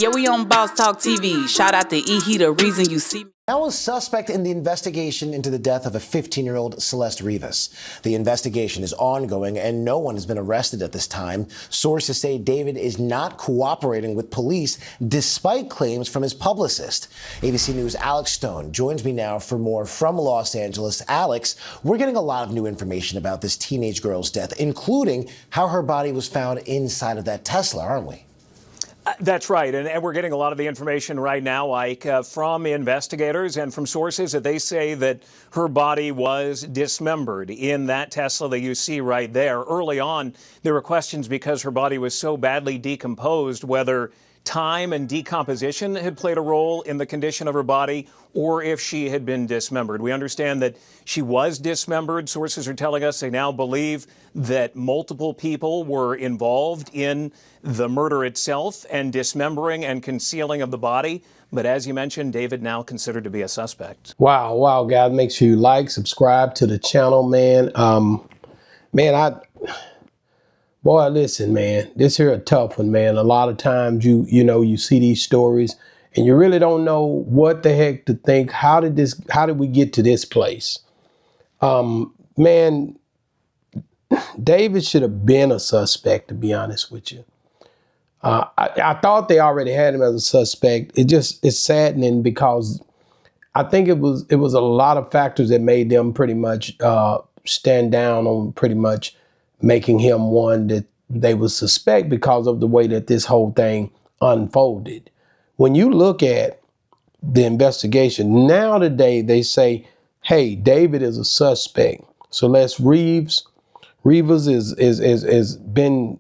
Yeah, we on Boss Talk TV. Shout out to E. He the reason you see me. Now a suspect in the investigation into the death of a 15-year-old Celeste Rivas. The investigation is ongoing and no one has been arrested at this time. Sources say David is not cooperating with police despite claims from his publicist. ABC News' Alex Stone joins me now for more from Los Angeles. Alex, we're getting a lot of new information about this teenage girl's death, including how her body was found inside of that Tesla, aren't we? That's right, and we're getting a lot of the information right now, Ike, from investigators and from sources that they say that her body was dismembered in that Tesla that you see right there. Early on, there were questions because her body was so badly decomposed, whether time and decomposition had played a role in the condition of her body or if she had been dismembered. We understand that she was dismembered. Sources are telling us they now believe that multiple people were involved in the murder itself and dismembering and concealing of the body. But as you mentioned, David now considered to be a suspect. Wow, guys, make sure you like, subscribe to the channel, man. Boy, listen, man, this here a tough one, man. A lot of times you see these stories and you really don't know what the heck to think. How did we get to this place? Man, David should have been a suspect, to be honest with you. I thought they already had him as a suspect. It's saddening because I think it was a lot of factors that made them pretty much stand down on pretty much making him one that they would suspect because of the way that this whole thing unfolded. When you look at the investigation, now today they say, hey, David is a suspect. Celeste Rivas is been,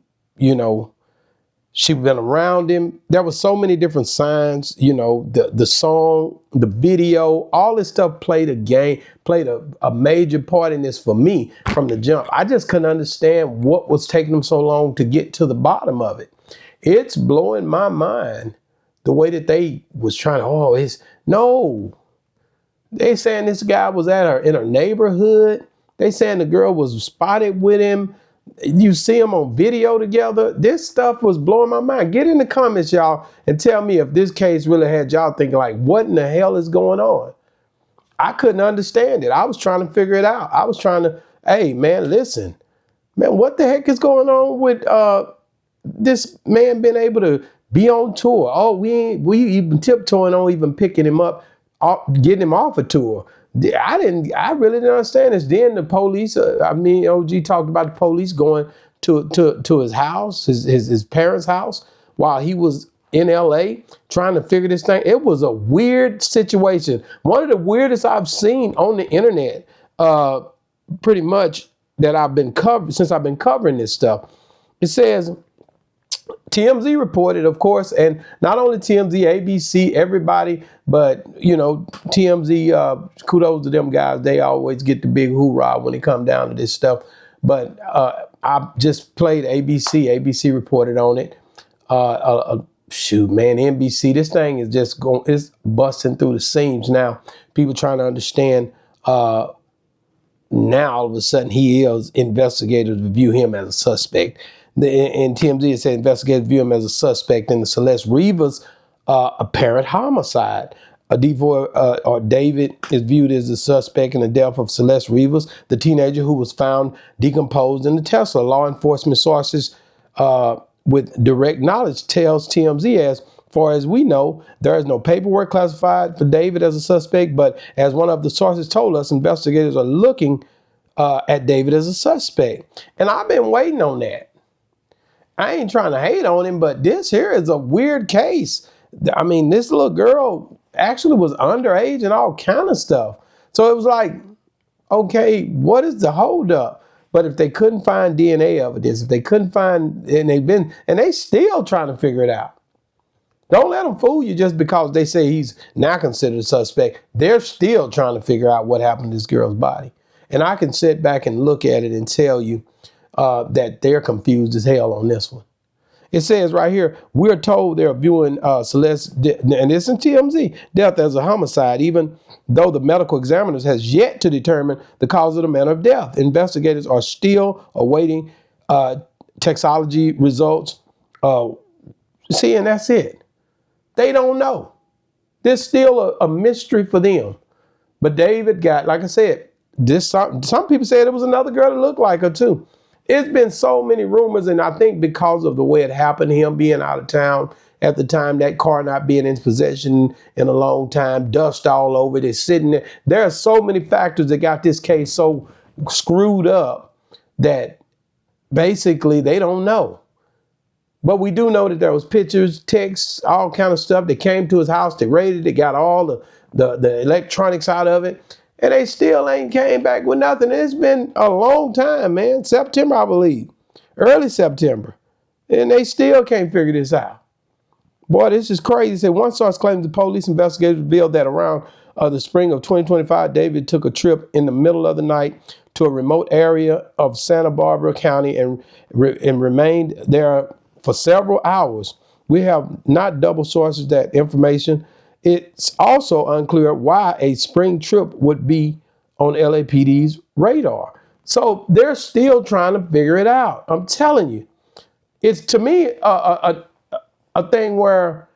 she's been around him. There were so many different signs, the song, the video, all this stuff played a major part in this for me from the jump. I just couldn't understand what was taking them so long to get to the bottom of it. It's blowing my mind the way that they was trying to, they saying this guy was in her neighborhood. They saying the girl was spotted with him. You see them on video together. This stuff was blowing my mind. Get in the comments, y'all, and tell me if this case really had y'all thinking like, what in the hell is going on? I couldn't understand it. I was trying to figure it out. I was trying to, hey, man, listen. Man, what the heck is going on with this man being able to be on tour? Oh, we even tiptoeing on even picking him up, getting him off a tour. I really didn't understand this. Then the police, OG talked about the police going to his house, his parents' house, while he was in LA trying to figure this thing. It was a weird situation. One of the weirdest I've seen on the internet, pretty much that since I've been covering this stuff. It says, TMZ reported, of course, and not only TMZ, ABC, everybody, but, TMZ, kudos to them guys. They always get the big hoorah when it comes down to this stuff. But I just played ABC. ABC reported on it. Shoot, man, NBC, this thing is it's busting through the seams now. People trying to understand now all of a sudden investigators view him as a suspect. In TMZ, it said investigators view him as a suspect in the Celeste Rivas apparent homicide. David is viewed as a suspect in the death of Celeste Rivas, the teenager who was found decomposed in the Tesla. Law enforcement sources with direct knowledge tells TMZ, as far as we know, there is no paperwork classified for David as a suspect, but as one of the sources told us, investigators are looking at David as a suspect. And I've been waiting on that. I ain't trying to hate on him, but this here is a weird case. I mean, this little girl actually was underage and all kind of stuff. So it was like, okay, what is the holdup? But if they couldn't find DNA evidence, if they couldn't find, and they still trying to figure it out. Don't let them fool you just because they say he's now considered a suspect. They're still trying to figure out what happened to this girl's body. And I can sit back and look at it and tell you that they're confused as hell on this one. It says right here, we're told they're viewing Celeste, and it's in TMZ, death as a homicide, even though the medical examiners has yet to determine the cause of the manner of death. Investigators are still awaiting toxicology results. And that's it. They don't know. There's still a mystery for them. But David got, like I said, some people said it was another girl that looked like her too. It's been so many rumors, and I think because of the way it happened, him being out of town at the time, that car not being in his possession in a long time, dust all over it, it's sitting there. There are so many factors that got this case so screwed up that basically they don't know. But we do know that there was pictures, texts, all kind of stuff that came to his house. They raided it, got all the electronics out of it. And they still ain't came back with nothing. It's been a long time, man. September, I believe. Early September. And they still can't figure this out. Boy, this is crazy. Said one source claims the police investigators revealed that around the spring of 2025, David took a trip in the middle of the night to a remote area of Santa Barbara County and remained there for several hours. We have not double sources that information. It's also unclear why a spring trip would be on LAPD's radar. So they're still trying to figure it out. I'm telling you, it's to me a thing where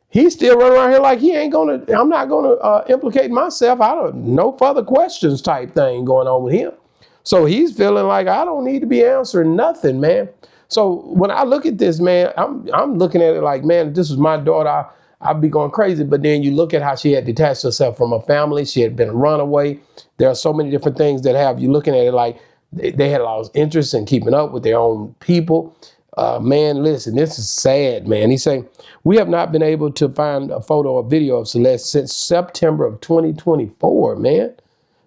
he's still running around here like I'm not gonna implicate myself. I don't, no further questions type thing going on with him. So he's feeling like I don't need to be answering nothing, man. So when I look at this, man, I'm looking at it like, man, if this was my daughter, I'd be going crazy. But then you look at how she had detached herself from her family. She had been a runaway. There are so many different things that have you looking at it like they had a lot of interest in keeping up with their own people. Man, listen, this is sad, man. He's saying, we have not been able to find a photo or video of Celeste since September of 2024, man. He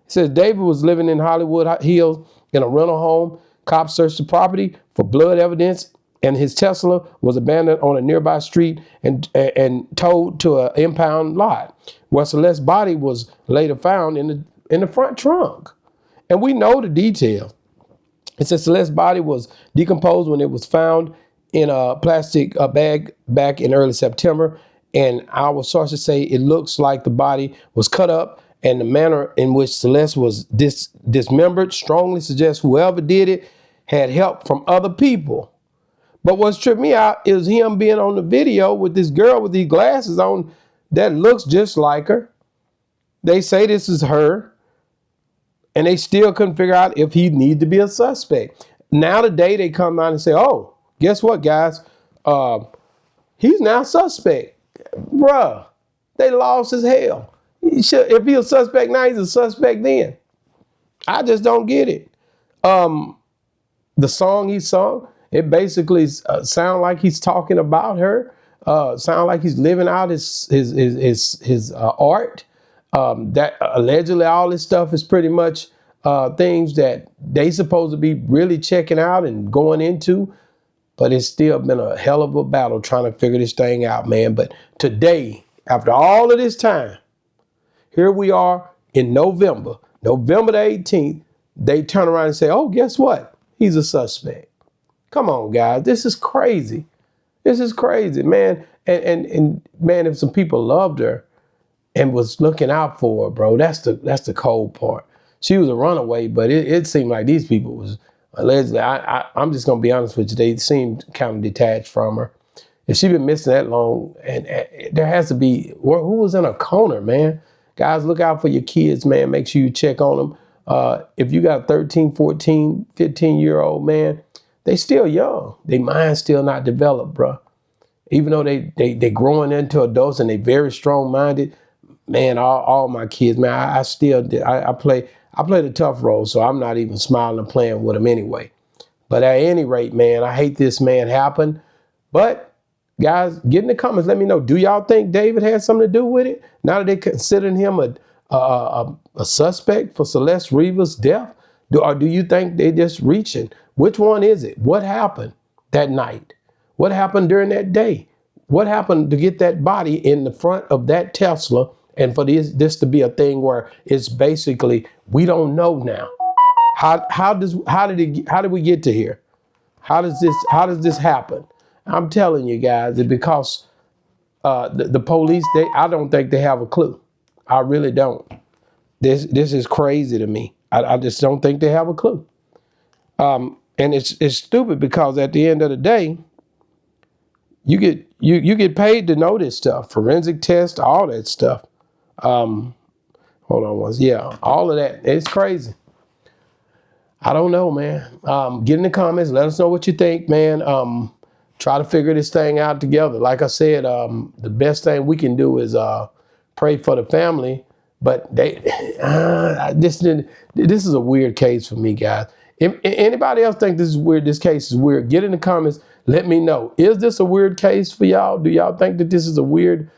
says David was living in Hollywood Hills in a rental home. Cops searched the property for blood evidence, and his Tesla was abandoned on a nearby street and towed to an impound lot, where Celeste's body was later found in the front trunk. And we know the details. It says Celeste's body was decomposed when it was found in a plastic bag back in early September. And our sources say it looks like the body was cut up, and the manner in which Celeste was dismembered strongly suggests whoever did it had help from other people. But what's tripped me out is him being on the video with this girl with these glasses on that looks just like her. They say this is her, and they still couldn't figure out if he needed to be a suspect. Now today they come out and say, oh, guess what, guys? He's now suspect. Bruh, they lost as hell. If he's a suspect now, he's a suspect then. I just don't get it. The song he sung, it basically sound like he's talking about her. Sound like he's living out his art. That allegedly all this stuff is pretty much things that they supposed to be really checking out and going into. But it's still been a hell of a battle trying to figure this thing out, man. But today, after all of this time, here we are in November the 18th, they turn around and say, oh, guess what? He's a suspect. Come on, guys. This is crazy. This is crazy, man. And man, if some people loved her and was looking out for her, bro, that's the cold part. She was a runaway, but it seemed like these people was allegedly, I'm just going to be honest with you, they seemed kind of detached from her. If she been missing that long, and there has to be, who was in a corner, man? Guys, look out for your kids, man. Make sure you check on them. If you got a 13, 14, 15-year-old, man, they still young. Their mind's still not developed, bro. Even though they growing into adults and they very strong-minded, man, all my kids, man, I play the tough role, so I'm not even smiling and playing with them anyway. But at any rate, man, I hate this man happen. But guys, get in the comments. Let me know. Do y'all think David had something to do with it? Now that they considering him a suspect for Celeste Rivas' death? Or do you think they just reaching? Which one is it? What happened that night? What happened during that day? What happened to get that body in the front of that Tesla and for this to be a thing where it's basically, we don't know now. How did we get to here? How does this happen? I'm telling you guys, it's because the police, I don't think they have a clue. I really don't. This is crazy to me. I just don't think they have a clue. And it's stupid because at the end of the day, you get paid to know this stuff. Forensic test, all that stuff. Hold on once. Yeah, all of that. It's crazy. I don't know, man. Get in the comments. Let us know what you think, man. Try to figure this thing out together. Like I said, the best thing we can do is pray for the family. But this is a weird case for me, guys. If anybody else think this is weird, this case is weird, get in the comments. Let me know. Is this a weird case for y'all? Do y'all think that this is a weird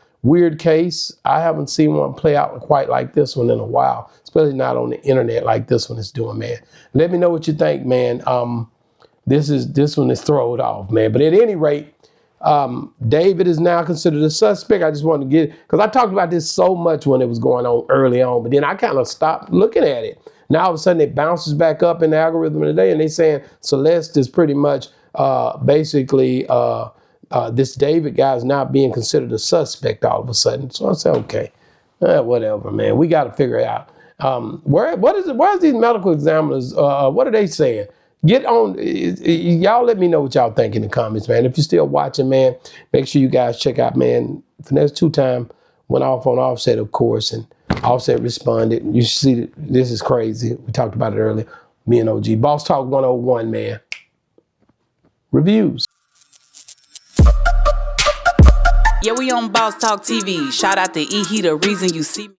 case? I haven't seen one play out quite like this one in a while, especially not on the internet like this one is doing, man. Let me know what you think, man. This one is thrown off, man. But at any rate, David is now considered a suspect. I just wanted to get, because I talked about this so much when it was going on early on, but then I kind of stopped looking at it. Now all of a sudden it bounces back up in the algorithm today, and they saying Celeste is pretty much basically this David guy is now being considered a suspect all of a sudden. So I said, okay, whatever, man. We got to figure it out. Where's these medical examiners? What are they saying? Get on, y'all let me know what y'all think in the comments, man. If you're still watching, man, make sure you guys check out, man, Finesse 2-Time went off on Offset, of course, and Offset responded. You see, this is crazy. We talked about it earlier. Me and OG. Boss Talk 101, man. Reviews. Yeah, we on Boss Talk TV. Shout out to E. He the reason you see me.